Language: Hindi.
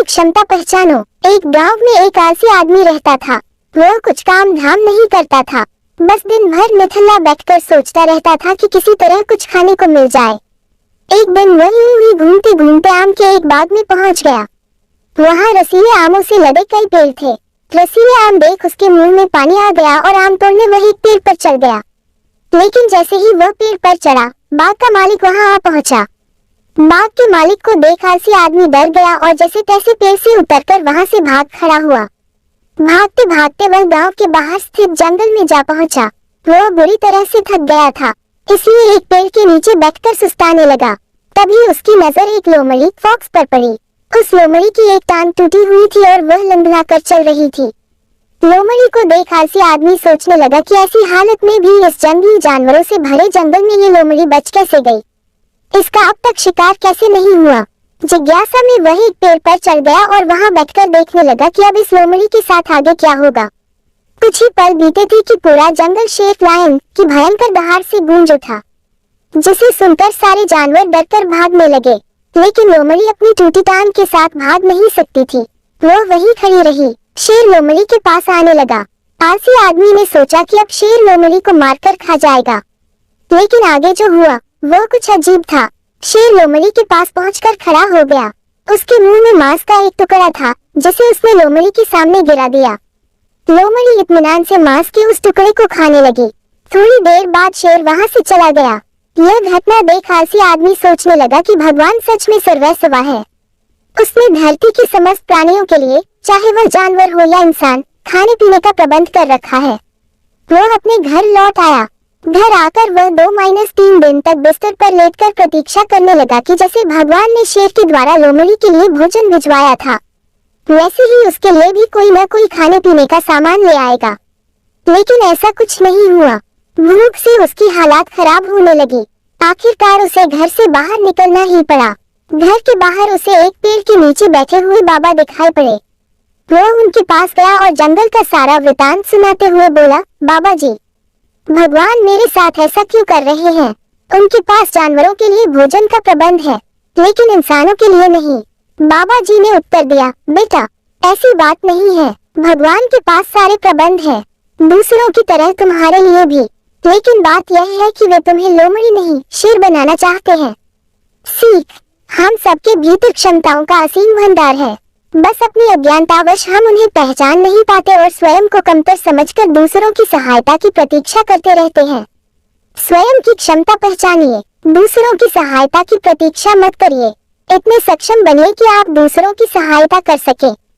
क्षमता पहचानो। एक गांव में एक आलसी आदमी रहता था। वह कुछ काम धाम नहीं करता था, बस दिन भर निठल्ला बैठकर सोचता रहता था कि किसी तरह कुछ खाने को मिल जाए। एक दिन वह यूं ही घूमते घूमते आम के एक बाग में पहुंच गया। वहां रसीले आमों से लदे कई पेड़ थे। रसीले आम देख उसके मुंह में पानी आ गया और आम तोड़ने वह एक पेड़ पर चढ़ गया। लेकिन जैसे ही वह पेड़ पर चढ़ा, बाग का मालिक वहां आ पहुंचा। बाग के मालिक को देख आलसी आदमी डर गया और जैसे तैसे पेड़ से उतरकर वहां से भाग खड़ा हुआ। भागते भागते वह गांव के बाहर स्थित जंगल में जा पहुंचा। वह बुरी तरह से थक गया था, इसलिए एक पेड़ के नीचे बैठकर सुस्ताने लगा। तभी उसकी नजर एक लोमड़ी फॉक्स पर पड़ी। उस लोमड़ी की एक टांग टूटी हुई थी और वह लंगड़ा कर चल रही थी। लोमड़ी को देख आलसी आदमी सोचने लगा कि ऐसी हालत में भी इस जंगली जानवरों से भरे जंगल में ये लोमड़ी बच कैसे गई, इसका अब तक शिकार कैसे नहीं हुआ। जिज्ञासा में वह एक पेड़ पर चढ़ गया और वहां बैठकर देखने लगा कि अब इस लोमड़ी के साथ आगे क्या होगा। कुछ ही पल बीते थे कि पूरा जंगल शेर लायन की भयंकर दहाड़ से गूंज उठा, जिसे सुनकर सारे जानवर डरकर भागने लगे। लेकिन लोमड़ी अपनी टूटी टांग के साथ भाग नहीं सकती थी, वह वहीं खड़ी रही। शेर लोमड़ी के पास आने लगा। आलसी आदमी ने सोचा कि अब शेर लोमड़ी को मारकर खा जाएगा, लेकिन आगे जो हुआ वह कुछ अजीब था। शेर लोमड़ी के पास पहुंचकर खड़ा हो गया। उसके मुंह में मांस का एक टुकड़ा था, जिसे उसने लोमड़ी के सामने गिरा दिया। लोमड़ी इत्मीनान से मांस के उस टुकड़े को खाने लगी। थोड़ी देर बाद शेर वहां से चला गया। यह घटना देख आलसी आदमी सोचने लगा कि भगवान सच में सर्वस्व है। उसने धरती के समस्त प्राणियों के लिए, चाहे वह जानवर हो या इंसान, खाने पीने का प्रबंध कर रखा है। वह अपने घर लौट आया। घर आकर वह 2-3 दिन तक बिस्तर पर लेटकर प्रतीक्षा करने लगा कि जैसे भगवान ने शेर के द्वारा लोमड़ी के लिए भोजन भिजवाया था, वैसे ही उसके लिए भी कोई न कोई खाने पीने का सामान ले आएगा। लेकिन ऐसा कुछ नहीं हुआ। भूख से उसकी हालात खराब होने लगी। आखिरकार उसे घर से बाहर निकलना ही पड़ा। घर के बाहर उसे एक पेड़ के नीचे बैठे हुए बाबा दिखाई पड़े। वह उनके पास गया और जंगल का सारा वृतांत सुनाते हुए बोला, बाबा जी, भगवान मेरे साथ ऐसा क्यों कर रहे हैं? उनके पास जानवरों के लिए भोजन का प्रबंध है, लेकिन इंसानों के लिए नहीं। बाबा जी ने उत्तर दिया, बेटा, ऐसी बात नहीं है। भगवान के पास सारे प्रबंध है, दूसरों की तरह तुम्हारे लिए भी। लेकिन बात यह है कि वे तुम्हें लोमड़ी नहीं, शेर बनाना चाहते हैं। सीख, हम सबके भीतर क्षमताओं का असीम भंडार है, बस अपनी अज्ञानतावश हम उन्हें पहचान नहीं पाते और स्वयं को कमतर समझकर दूसरों की सहायता की प्रतीक्षा करते रहते हैं। स्वयं की क्षमता पहचानिए, दूसरों की सहायता की प्रतीक्षा मत करिए। इतने सक्षम बनिए कि आप दूसरों की सहायता कर सके।